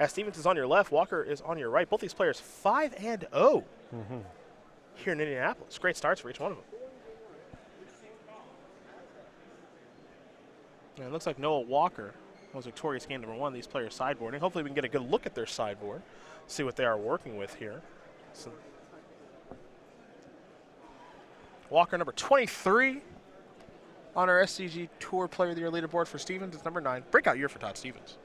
As Stevens is on your left, Walker is on your right. Both these players 5-0 here in Indianapolis. Great starts for each one of them. And it looks like Noah Walker was victorious game number 1. These players sideboarding. Hopefully we can get a good look at their sideboard, see what they are working with here. So Walker, number 23 on our SCG Tour Player of the Year leaderboard for Stevens. It's number 9. Breakout year for Todd Stevens.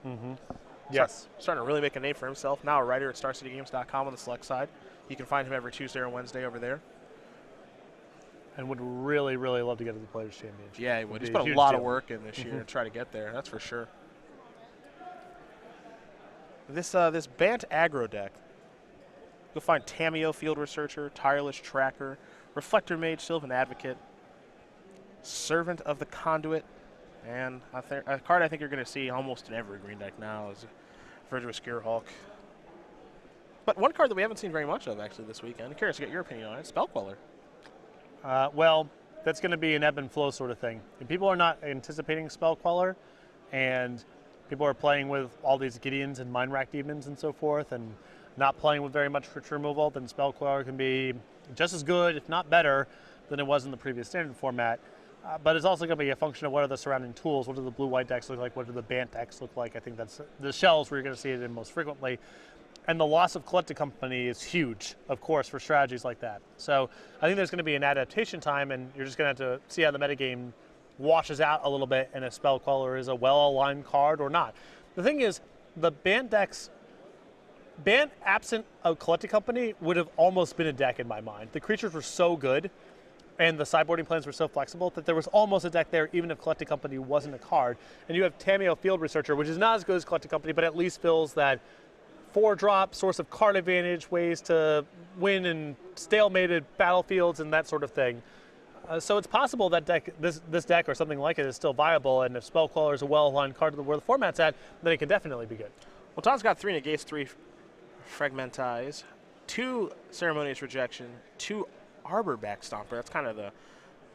Yes. Starting to really make a name for himself. Now a writer at StarCityGames.com on the select side. You can find him every Tuesday or Wednesday over there. And would really, really love to get to the Players' Championship. Yeah, he would. He's put a lot of work in this year to try to get there. That's for sure. This Bant aggro deck. You'll find Tameo, Field Researcher, Tireless Tracker, Reflector Mage, Sylvan Advocate, Servant of the Conduit, and a card I think you're going to see almost in every green deck now is Verdurous Gearhulk. But one card that we haven't seen very much of actually this weekend, I'm curious to get your opinion on it, Spellqueller. Well, that's going to be an ebb and flow sort of thing. If people are not anticipating Spellqueller, and people are playing with all these Gideons and Mind Rack Demons and so forth, and not playing with very much creature removal, then Spellqueller can be just as good, if not better, than it was in the previous standard format. But it's also going to be a function of what are the surrounding tools, what do the blue-white decks look like, what do the Bant decks look like. I think that's the shells where you're going to see it in most frequently. And the loss of Collected Company is huge, of course, for strategies like that. So I think there's going to be an adaptation time, and you're just going to have to see how the metagame washes out a little bit, and if Spellqueller is a well-aligned card or not. The thing is, the Bant decks, Bant absent of Collected Company would have almost been a deck in my mind. The creatures were so good, and the sideboarding plans were so flexible that there was almost a deck there even if Collected Company wasn't a card. And you have Tameo Field Researcher, which is not as good as Collected Company, but at least fills that 4-drop, source of card advantage, ways to win in stalemated battlefields and that sort of thing. So it's possible that this deck or something like it is still viable, and if Spellqueller is a well-aligned card to where the format's at, then it can definitely be good. Well, Todd's got 3 Negates, 3 Fragmentize, 2 Ceremonious Rejection, 2 Arbor Backstomper. That's kind of the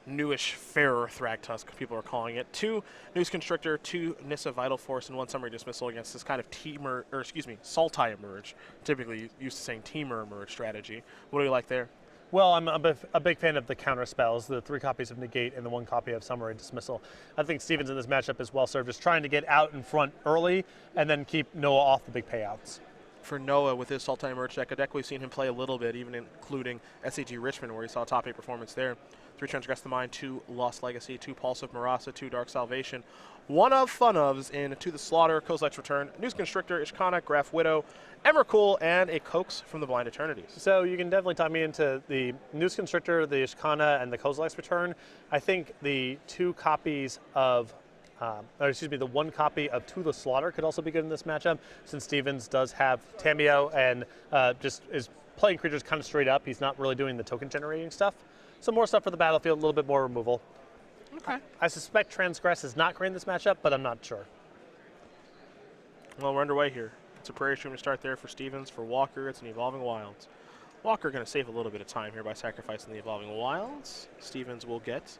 newish fairer Thragtusk, people are calling it. 2 Noose Constrictor, 2 Nissa Vital Force, and 1 Summary Dismissal against this kind of Sultai Emerge. Typically used to saying Teamer Emerge strategy. What do you like there? Well, I'm a big fan of the counter spells, the 3 copies of Negate and the 1 copy of Summary Dismissal. I think Stevens in this matchup is well served, just trying to get out in front early and then keep Noah off the big payouts. For Noah with his Sultai Emerge deck, a deck we've seen him play a little bit, even including SCG Richmond, where he saw top 8 performance there. 3 Transgress the Mind, 2 Lost Legacy, 2 Pulse of Marasa, 2 Dark Salvation, 1 of Fun Ofs in To the Slaughter, Kozilek's Return, Noose Constrictor, Ishkana, Graf Widow, Emrakul, and a Coax from the Blind Eternities. So you can definitely tie me into the Noose Constrictor, the Ishkana, and the Kozilek's Return. I think the 2 copies of the 1 copy of To the Slaughter could also be good in this matchup, since Stevens does have Tameo and just is playing creatures kind of straight up. He's not really doing the token generating stuff. Some more stuff for the battlefield, a little bit more removal. Okay. I suspect Transgress is not great in this matchup, but I'm not sure. Well, we're underway here. It's a Prairie Stream to start there for Stevens. For Walker, it's an Evolving Wilds. Walker going to save a little bit of time here by sacrificing the Evolving Wilds. Stevens will get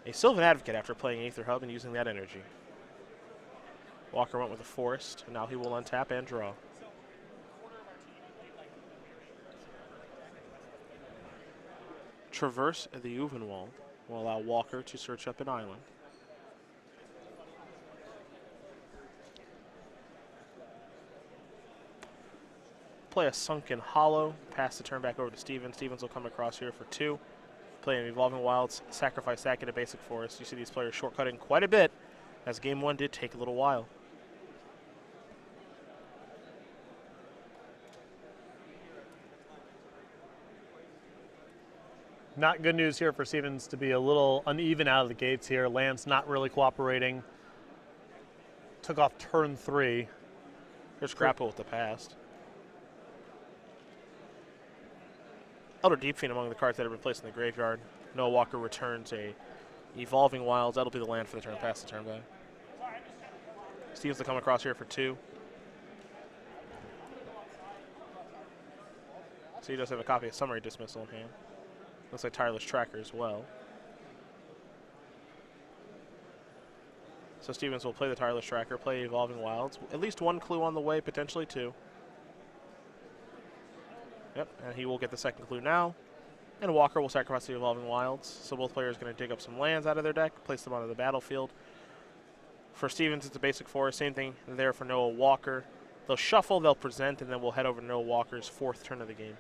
a Sylvan Advocate after playing Aether Hub and using that energy. Walker went with a Forest, and now he will untap and draw. Traverse the Uvenwald will allow Walker to search up an island. Play a Sunken Hollow, pass the turn back over to Stevens. Stevens will come across here for 2. Play an Evolving Wilds, sacrifice that, get a basic forest. You see these players shortcutting quite a bit, as game 1 did take a little while. Not good news here for Stevens to be a little uneven out of the gates here. Land's not really cooperating. Took off turn 3. There's Grapple with the past. Elder Deep Fiend among the cards that have been placed in the graveyard. Noah Walker returns a Evolving Wilds. That'll be the land for the turn, pass the turn back. Stevens will come across here for 2. So he does have a copy of Summary Dismissal in hand. Looks like Tireless Tracker as well. So Stevens will play the Tireless Tracker, play Evolving Wilds. At least one clue on the way, potentially two. Yep, and he will get the second clue now. And Walker will sacrifice the Evolving Wilds. So both players are going to dig up some lands out of their deck, place them onto the battlefield. For Stevens, it's a basic forest. Same thing there for Noah Walker. They'll shuffle, they'll present, and then we'll head over to Noah Walker's fourth turn of the game.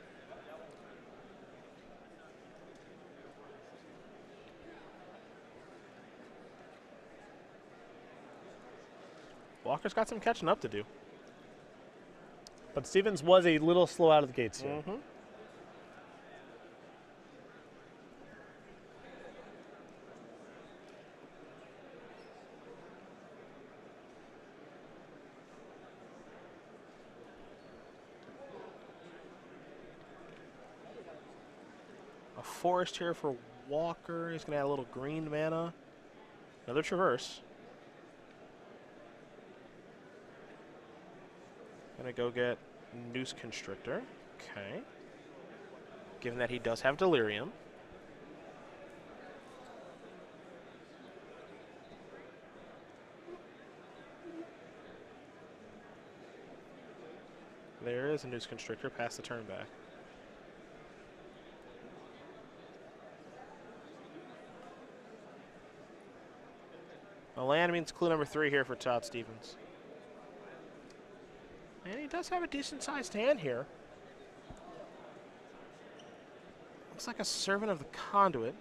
Walker's got some catching up to do. But Stevens was a little slow out of the gates here. Mm-hmm. A forest here for Walker. He's going to add a little green mana. Another Traverse. Going to go get Noose Constrictor. Okay. Given that he does have Delirium. There is a Noose Constrictor. Pass the turn back. A land means clue number 3 here for Todd Stevens. And he does have a decent-sized hand here. Looks like a Servant of the Conduit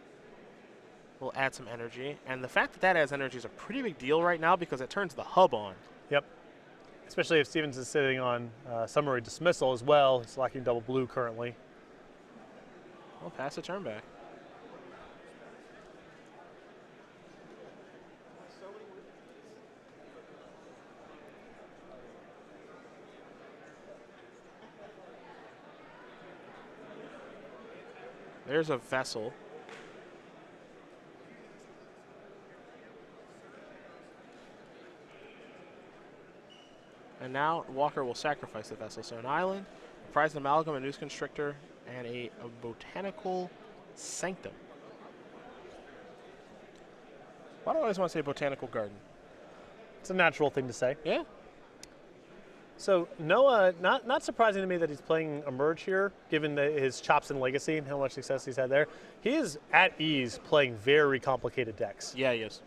will add some energy. And the fact that that adds energy is a pretty big deal right now because it turns the hub on. Yep. Especially if Stevens is sitting on Summary Dismissal as well. He's lacking double blue currently. We'll pass the turn back. There's a Vessel. And now Walker will sacrifice the Vessel. So an Island, a Prized Amalgam, a Noose Constrictor, and a Botanical Sanctum. Why do I always want to say Botanical Garden? It's a natural thing to say. Yeah. So Noah, not surprising to me that he's playing Emerge here, given his chops in Legacy and how much success he's had there. He is at ease playing very complicated decks. Yeah, he is.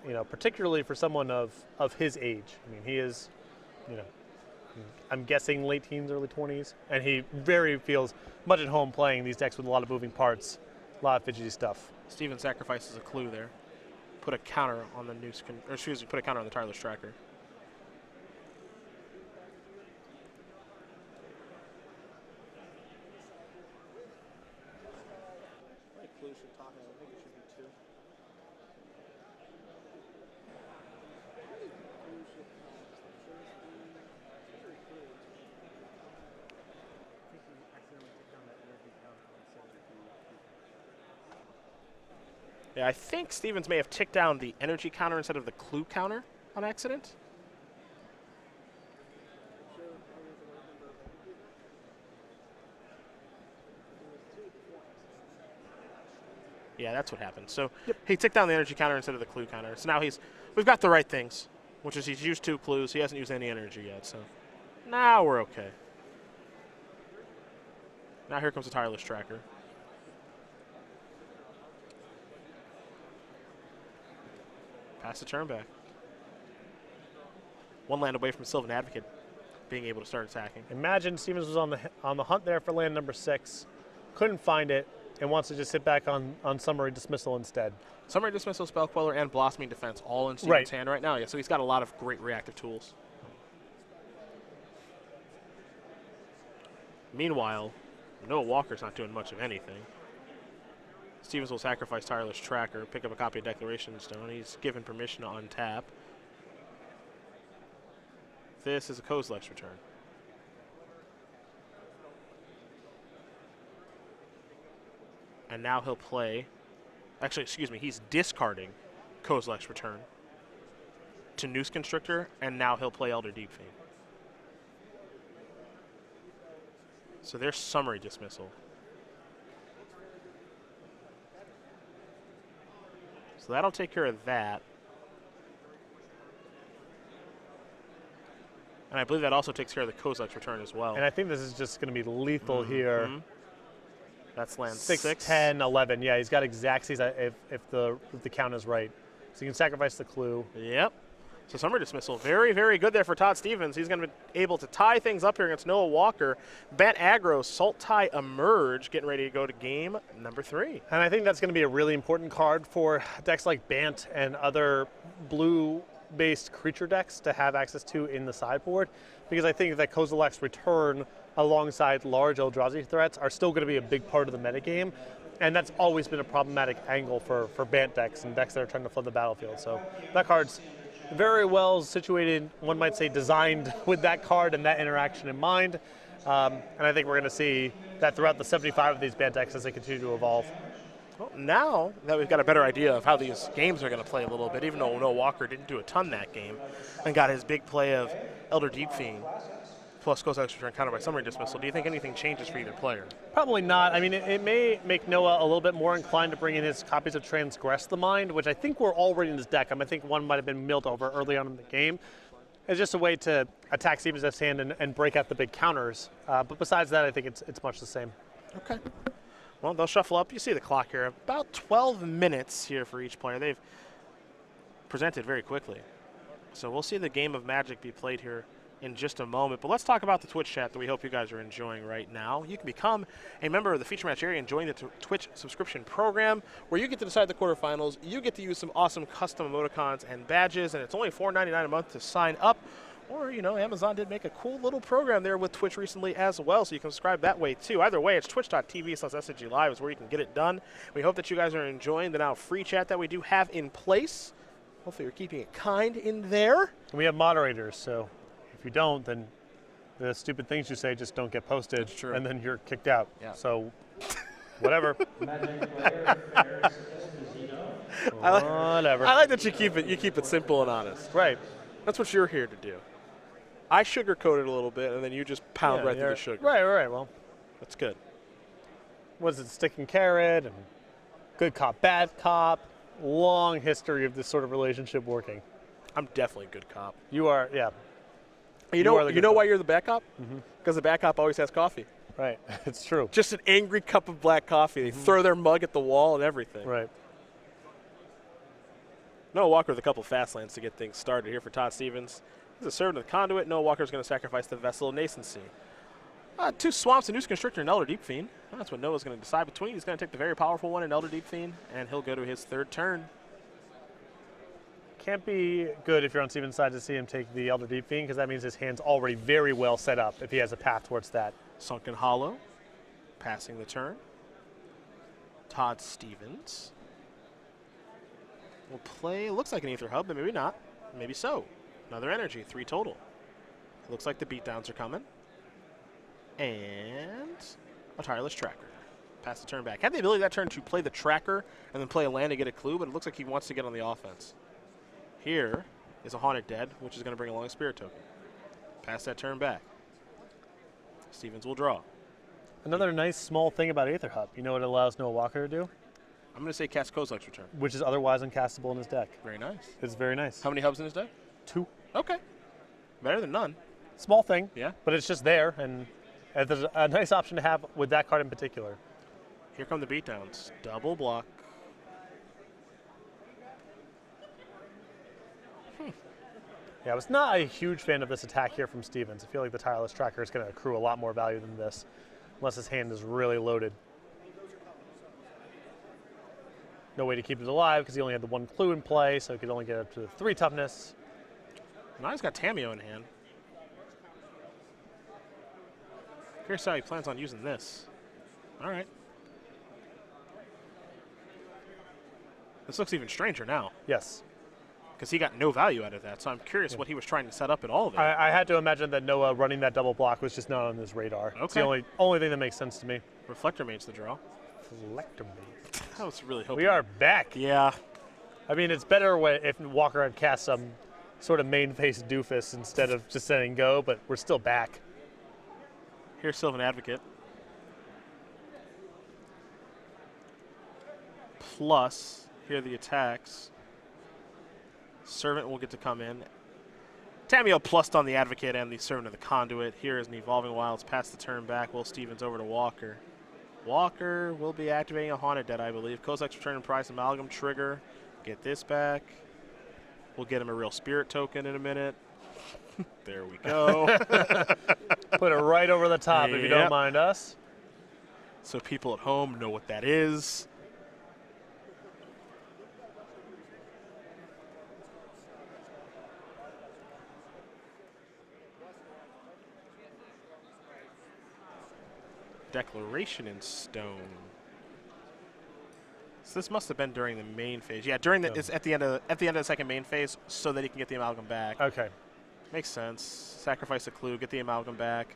You know, particularly for someone of his age. I mean, he is, you know, I'm guessing late teens, early 20s, and he very feels much at home playing these decks with a lot of moving parts, a lot of fidgety stuff. Steven sacrifices a clue there. Put a counter on the Noose, or excuse me, put a counter on the Tireless Tracker. Yeah, I think Stevens may have ticked down the energy counter instead of the clue counter on accident. Yeah, that's what happened. So he ticked down the energy counter instead of the clue counter. So now we've got the right things, which is he's used 2 clues. He hasn't used any energy yet, so now we're okay. Now here comes the Tireless Tracker. Pass the turn back. 1 land away from Sylvan Advocate being able to start attacking. Imagine Stevens was on the hunt there for land number 6, couldn't find it, and wants to just sit back on Summary Dismissal instead. Summary Dismissal, Spell Queller, and Blossoming Defense all in Stevens' hand right now. Yeah, so he's got a lot of great reactive tools. Meanwhile, Noah Walker's not doing much of anything. Stevens will sacrifice Tireless Tracker, pick up a copy of Declaration Stone. He's given permission to untap. This is a Kozilek's Return. And now he'll play, actually, excuse me, he's discarding Kozilek's Return to Noose Constrictor, and now he'll play Elder Deep Fiend. So there's Summary Dismissal. So that'll take care of that. And I believe that also takes care of the Kozak's return as well. And I think this is just going to be lethal here. That's land 6, 10, 11. Yeah, he's got exactsies if the count is right. So you can sacrifice the clue. Yep. So Summer Dismissal, very, very good there for Todd Stevens. He's going to be able to tie things up here against Noah Walker. Bant aggro, Sultai emerge, getting ready to go to game number 3. And I think that's going to be a really important card for decks like Bant and other blue-based creature decks to have access to in the sideboard, because I think that Kozilek's return alongside large Eldrazi threats are still going to be a big part of the metagame, and that's always been a problematic angle for Bant decks and decks that are trying to flood the battlefield. So that card's very well situated, one might say designed with that card and that interaction in mind. And I think we're going to see that throughout the 75 of these Bant decks as they continue to evolve. Well, now that we've got a better idea of how these games are going to play a little bit, even though Noah Walker didn't do a ton that game and got his big play of Elder Deep Fiend plus Kozak's return countered by Summary Dismissal, do you think anything changes for either player? Probably not. I mean, it may make Noah a little bit more inclined to bring in his copies of Transgress the Mind, which I think were already in his deck. I think one might have been milled over early on in the game. It's just a way to attack Stevens' hand and break out the big counters. But besides that, I think it's much the same. Okay. Well, they'll shuffle up. You see the clock here. About 12 minutes here for each player. They've presented very quickly. So we'll see the game of Magic be played here in just a moment. But let's talk about the Twitch chat that we hope you guys are enjoying right now. You can become a member of the Feature Match area and join the Twitch subscription program, where you get to decide the quarterfinals. You get to use some awesome custom emoticons and badges, and it's only $4.99 a month to sign up. Or, you know, Amazon did make a cool little program there with Twitch recently as well, so you can subscribe that way too. Either way, it's twitch.tv/SCG Live is where you can get it done. We hope that you guys are enjoying the now free chat that we do have in place. Hopefully you're keeping it kind in there. And we have moderators, so if you don't, then the stupid things you say just don't get posted. That's true. And then you're kicked out. Yeah. So, whatever. Whatever. I like that you keep it simple and honest. Right. That's what you're here to do. I sugarcoat it a little bit, and then you just pound right through the sugar. Right. Well, That's good. what is it, stick and carrot and good cop, bad cop. Long history of this sort of relationship working. I'm definitely a good cop. You are, yeah. You know are the good why cop. you're the bad cop? Because the bad cop always has coffee. Right. It's true. Just an angry cup of black coffee. They throw their mug at the wall and everything. Right. Noah Walker with a couple fast lands to get things started here for Todd Stevens. He's a servant of the conduit. Noah Walker's going to sacrifice the Vessel of Nascency. 2 Swamps, a Noose Constrictor, and Elder Deep Fiend. That's what Noah's going to decide between. He's going to take the very powerful one in Elder Deep Fiend, and he'll go to his 3rd turn. Can't be good if you're on Steven's side to see him take the Elder Deep Fiend, because that means his hand's already very well set up if he has a path towards that. Sunken Hollow, passing the turn. Todd Stevens will play, looks like an Aether Hub, but maybe not. Maybe so. Another energy, 3 total. Looks like the beatdowns are coming. And a Tireless Tracker. Pass the turn back. Had the ability that turn to play the tracker and then play a land to get a clue, but it looks like he wants to get on the offense. Here is a Haunted Dead, which is going to bring along a Spirit Token. Pass that turn back. Stevens will draw. Another nice small thing about Aether Hub. You know what it allows Noah Walker to do? I'm going to say cast Kozilek's Return. Which is otherwise uncastable in his deck. Very nice. It's very nice. How many hubs in his deck? 2. Okay. Better than none. Small thing. Yeah. But it's just there, and there's a nice option to have with that card in particular. Here come the beatdowns. Double block. Yeah, I was not a huge fan of this attack here from Stevens. I feel like the Tireless Tracker is going to accrue a lot more value than this, unless his hand is really loaded. No way to keep it alive because he only had the 1 clue in play, so he could only get up to 3 toughness. Now he's got Tameo in hand. Here's how he plans on using this. All right. This looks even stranger now. Yes. Because he got no value out of that, so I'm curious what he was trying to set up in all of it. I had to imagine that Noah running that double block was just not on his radar. It's the only thing that makes sense to me. Reflector Mage's the draw. Reflector Mage. I was really hoping. We are back. Yeah. I mean, it's better if Walker had cast some sort of main face doofus instead of just saying go, but we're still back. Here's Sylvan Advocate. Plus, here are the attacks. Servant will get to come in. Tamio plussed on the Advocate and the Servant of the Conduit. Here is an Evolving Wilds past the turn back. Will Stevens over to Walker. Walker will be activating a Haunted Dead, I believe. Kozak's return and prize Amalgam trigger. Get this back. We'll get him a real Spirit token in a minute. There we go. Put it right over the top if you don't Yep. mind us. So people at home know what that is. Declaration in Stone. So this must have been during the main phase. Yeah, during the it's at the end of the second main phase, so that he can get the Amalgam back. Okay. Makes sense. Sacrifice a clue, get the Amalgam back.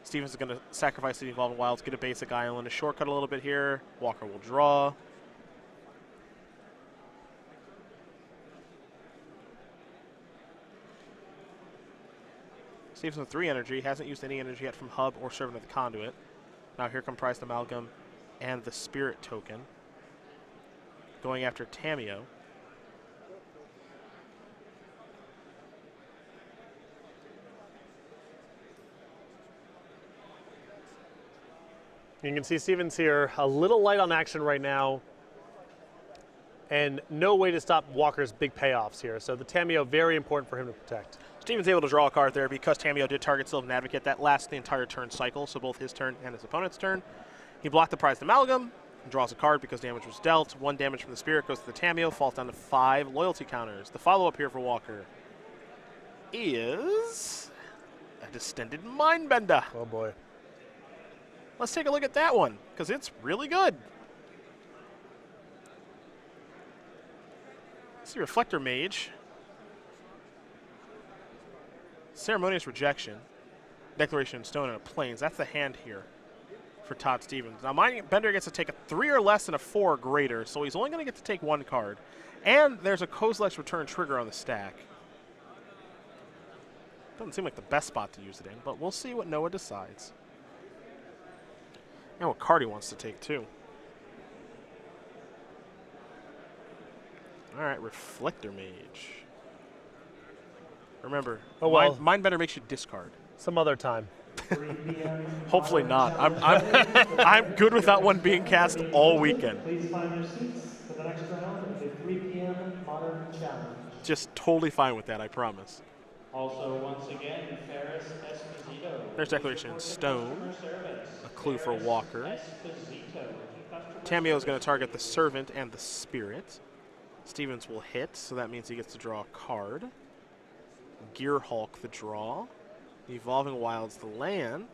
Stevens is going to sacrifice the Evolving Wilds, get a basic island, a shortcut a little bit here. Walker will draw. Stevens with 3 energy, hasn't used any energy yet from Hub or Servant of the Conduit. Now here come Prized Amalgam and the Spirit token. Going after Tamio. You can see Stevens here, a little light on action right now, and no way to stop Walker's big payoffs here. So the Tamio, very important for him to protect. Stevens able to draw a card there because Tamio did target Sylvan Advocate. That lasts the entire turn cycle, so both his turn and his opponent's turn. He blocked the Prized Amalgam, and draws a card because damage was dealt. 1 damage from the Spirit goes to the Tamio, falls down to 5 loyalty counters. The follow-up here for Walker is a Distended Mindbender. Oh boy. Let's take a look at that one, because it's really good. Let's see, Reflector Mage. Ceremonious Rejection. Declaration in Stone and a Plains. That's the hand here for Todd Stevens. Now, Mindbender gets to take a 3 or less and a 4 or greater, so he's only going to get to take 1 card. And there's a Kozilek's Return trigger on the stack. Doesn't seem like the best spot to use it in, but we'll see what Noah decides. And what card he wants to take, too. All right, Reflector Mage. Remember, Oh, well. Mindbender makes you discard. Some other time. Hopefully not. I'm good with that one being cast all weekend. Please find your seats for the next round of the 3 p.m. Modern Challenge. Just totally fine with that, I promise. Also, once again, Ferris Esposito. There's Declaration in Stone. Service. A clue for Walker. Esposito. Tamio is going to target the Servant and the Spirit. Stevens will hit, so that means he gets to draw a card. Gear Hulk the draw. Evolving Wilds the land.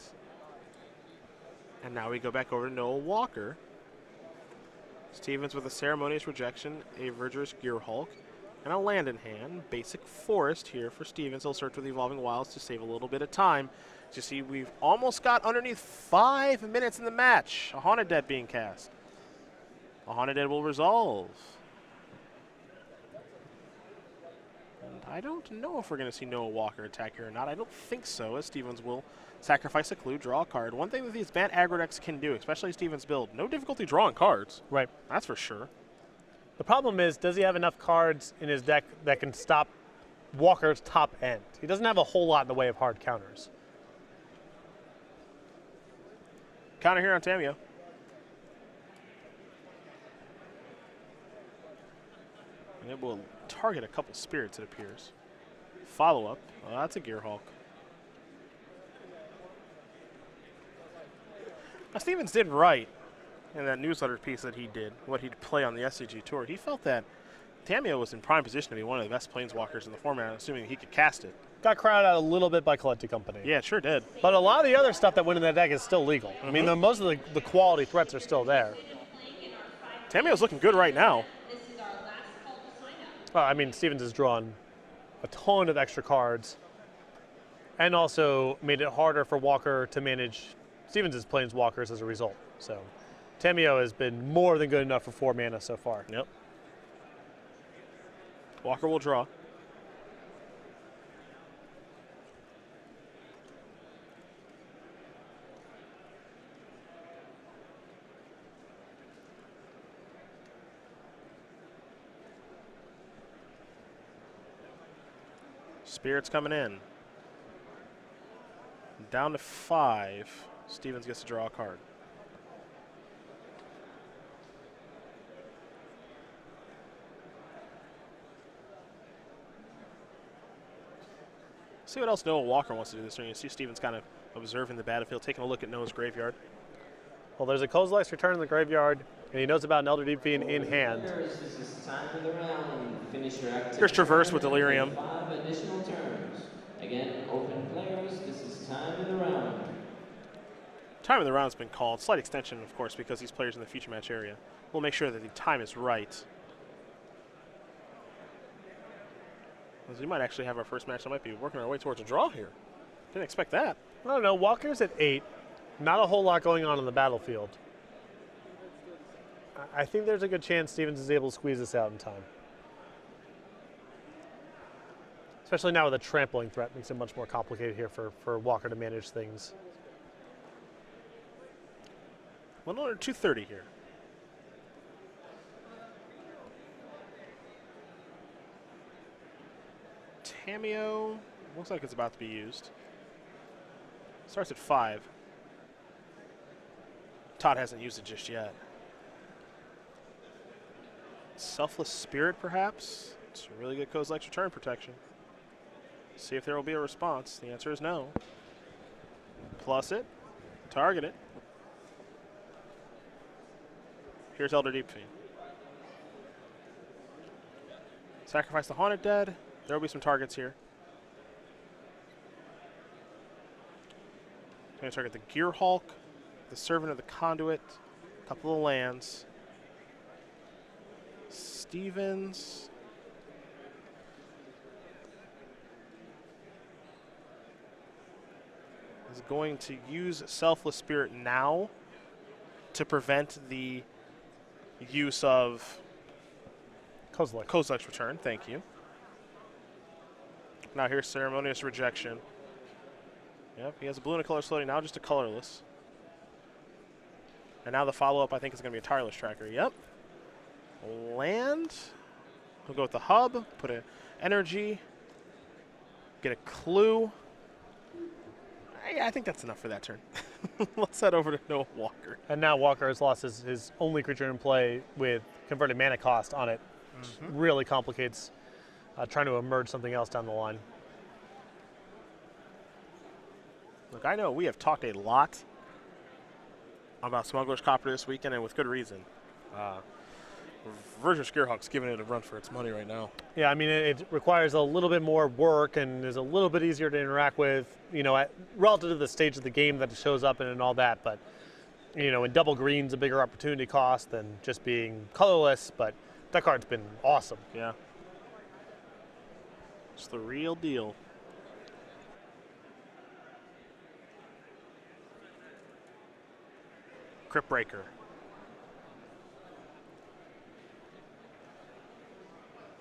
And now we go back over to Noah Walker. Stevens with a Ceremonious Rejection, a Verdurous Gear Hulk, and a land in hand. Basic Forest here for Stevens. He'll search for the Evolving Wilds to save a little bit of time. As you see, we've almost got underneath 5 minutes in the match. A Haunted Dead being cast. A Haunted Dead will resolve. And I don't know if we're going to see Noah Walker attack here or not. I don't think so, as Stevens will sacrifice a clue, draw a card. One thing that these Bant aggro decks can do, especially Stevens' build, no difficulty drawing cards. Right. That's for sure. The problem is, does he have enough cards in his deck that can stop Walker's top end? He doesn't have a whole lot in the way of hard counters. Counter here on Tamio. And it will target a couple spirits, it appears. Follow-up. Oh, that's a Gear Hulk. Now, Stevens did right in that newsletter piece that he did, what he'd play on the SCG Tour. He felt that Tamio was in prime position to be one of the best planeswalkers in the format, assuming he could cast it. Got crowded out a little bit by Collecting Company. Yeah, it sure did. But a lot of the other stuff that went in that deck is still legal. I mean, most of the quality threats are still there. Tamio's looking good right now. Well, I mean, Stevens has drawn a ton of extra cards and also made it harder for Walker to manage Stevens' planeswalkers as a result. So Tamio has been more than good enough for 4 mana so far. Yep. Walker will draw. Spirit's coming in. Down to 5. Stevens gets to draw a card. See what else Noah Walker wants to do this turn. You see Stevens kind of observing the battlefield, taking a look at Noah's graveyard. Well, there's a Kozilek's Return in the graveyard, and he knows about an Elder Deep Fiend in hand. This is time of the round. Finish your activity. Here's Traverse with Delirium. 5 additional turns. Again, open players. This is time of the round. Time of the round's been called. Slight extension, of course, because these players in the future match area. We'll make sure that the time is right. Because we might actually have our first match that might be working our way towards a draw here. Didn't expect that. I don't know. Walker's at 8. Not a whole lot going on the battlefield. I think there's a good chance Stevens is able to squeeze this out in time. Especially now with a trampling threat, makes it much more complicated here for Walker to manage things. 1 under 230 here. Tamiyo looks like it's about to be used. Starts at 5. Todd hasn't used it just yet. Selfless Spirit, perhaps? It's a really good Kozilek's Return protection. See if there will be a response. The answer is no. Plus it. Target it. Here's Elder Deep Fiend. Sacrifice the Haunted Dead. There will be some targets here. Going to target the Gear Hulk, the Servant of the Conduit, a couple of lands. Stevens. Is going to use Selfless Spirit now to prevent the use of Kozilek's Return. Thank you. Now here's Ceremonious Rejection. Yep, he has a blue and a color floating, now just a colorless. And now the follow-up, I think, is going to be a Tireless Tracker. Yep. Land. We'll go with the hub, put an energy, get a clue. Yeah, I think that's enough for that turn. Let's head over to Noah Walker. And now Walker has lost his only creature in play with converted mana cost on it. Really complicates trying to emerge something else down the line. Look, I know we have talked a lot about Smuggler's Copter this weekend, and with good reason. Virgin Scarehawk's giving it a run for its money right now. Yeah, I mean, it requires a little bit more work and is a little bit easier to interact with, you know, relative to the stage of the game that it shows up in and all that. But, you know, in double green's a bigger opportunity cost than just being colorless, but that card's been awesome. Yeah. It's the real deal. Crypt Breaker.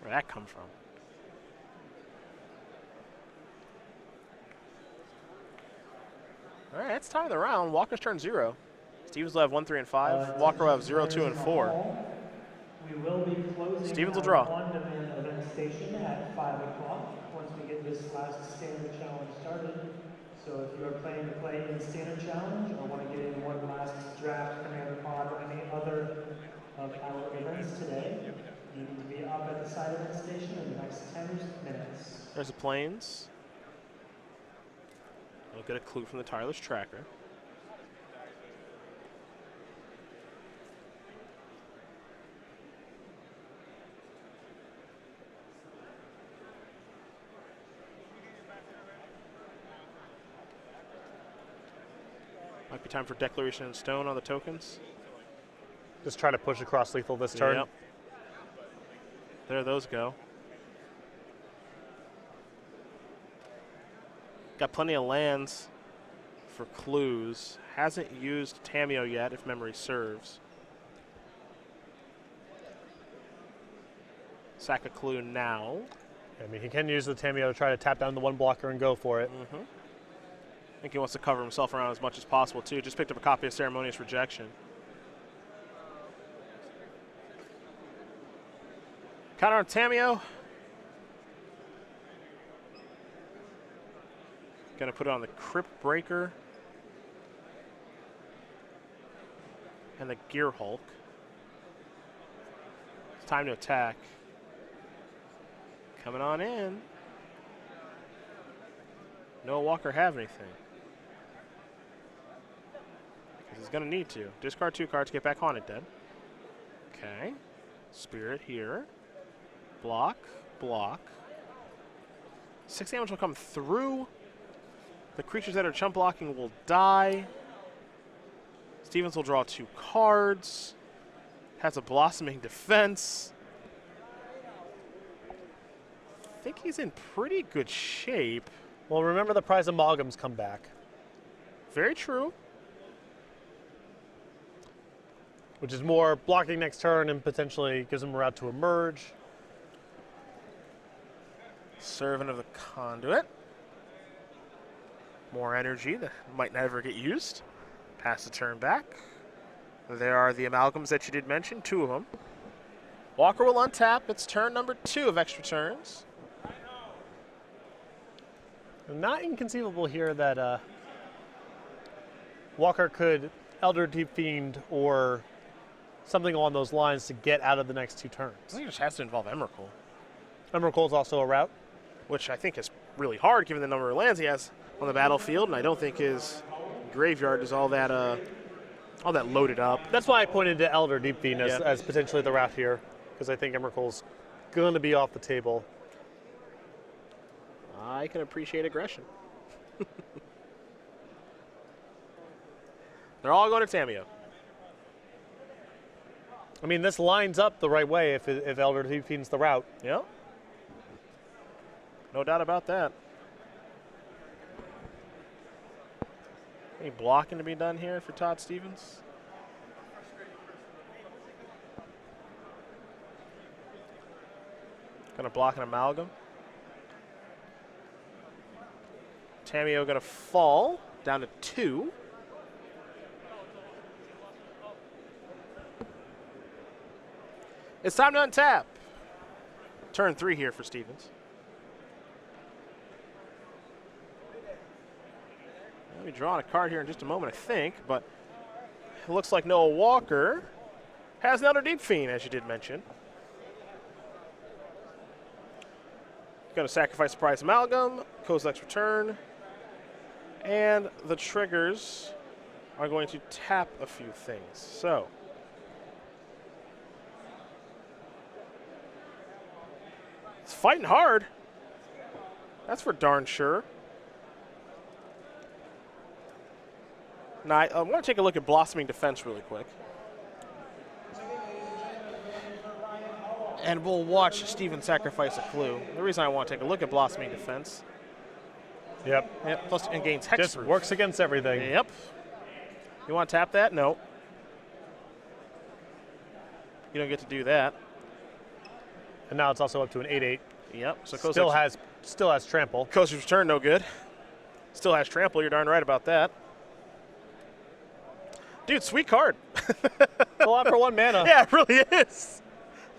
Where'd that come from? All right, it's time of the round. Walker's turn 0. Stevens will have 1, 3, and 5. Walker will have 0, 2, and 4. We will be closing Stevens will draw. on demand event station at 5 o'clock once we get this last standard challenge started. So if you are planning to play in standard challenge or want to get in one last draft Commander Pod or any other of our events today, you need to be up at the side event station in the next 10 minutes. There's the Plains. We'll get a clue from the Tireless Tracker. Might be time for Declaration in Stone on the tokens. Just try to push across lethal this turn. Yep. There those go. Got plenty of lands for clues. Hasn't used Tamiyo yet, if memory serves. Sack a clue now. I mean, he can use the Tamiyo to try to tap down the one blocker and go for it. I think he wants to cover himself around as much as possible, too. Just picked up a copy of Ceremonious Rejection. Counter on Tamiyo. Going to put it on the Crypt Breaker and the Gear Hulk. It's time to attack. Coming on in. No Walker have anything. Because he's going to need to. Discard 2 cards, get back Haunted Dead. Okay. Spirit here. Block, block. 6 damage will come through. The creatures that are chump blocking will die. Stevens will draw 2 cards. Has a Blossoming Defense. I think he's in pretty good shape. Well, remember the prize amalgams come back, Very true. which is more blocking next turn and potentially gives him a route to emerge. Servant of the Conduit. More energy that might never get used. Pass the turn back. There are the amalgams that you did mention, 2 of them. Walker will untap. It's turn number 2 of extra turns. Not inconceivable here that Walker could Elder Deep Fiend or something along those lines to get out of the next 2 turns. I think it just has to involve Emrakul, Emrakul is also a route. which I think is really hard given the number of lands he has on the battlefield, and I don't think his graveyard is all that loaded up. That's why I pointed to Elder Deep Fiend Yeah. as potentially the route here, because I think Emrakul's going to be off the table. I can appreciate aggression. They're all going to Tamiyo. I mean, this lines up the right way if Elder Deep Fiend's the route. Yeah. No doubt about that. Any blocking to be done here for Todd Stevens? Gonna block an amalgam. Tamiyo gonna fall down to 2. It's time to untap. Turn 3 here for Stevens. We'll be drawing a card here in just a moment, I think, but it looks like Noah Walker has another Deep Fiend, as you did mention. Going to sacrifice a prize amalgam, Kozilek's Return, and the triggers are going to tap a few things. So, it's fighting hard. That's for darn sure. Now, I want to take a look at Blossoming Defense really quick. And we'll watch Steven sacrifice a clue. The reason I want to take a look at Blossoming Defense. Yep. Plus it gains Hexproof. Just works against everything. Yep. You want to tap that? No. You don't get to do that. And now it's also up to an 8/8. Yep. So Still has trample. Kozilek's Return, no good. Still has trample. You're darn right about that. Dude, sweet card. It's a lot for 1 mana. Yeah, it really is.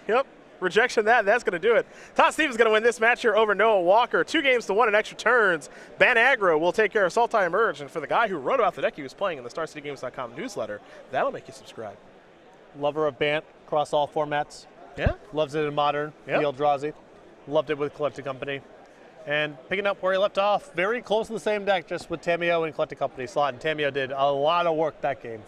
Yep. Rejection that's going to do it. Todd Stevens going to win this match here over Noah Walker. 2-1 in extra turns. Ban Aggro will take care of Sultai Emerge. And for the guy who wrote about the deck he was playing in the StarCityGames.com newsletter, that'll make you subscribe. Lover of Bant across all formats. Yeah? Loves it in Modern. Yep. Eldrazi. Loved it with Collected Company. And picking up where he left off, very close to the same deck, just with Tamiyo and Collected Company slot. And Tamiyo did a lot of work that game.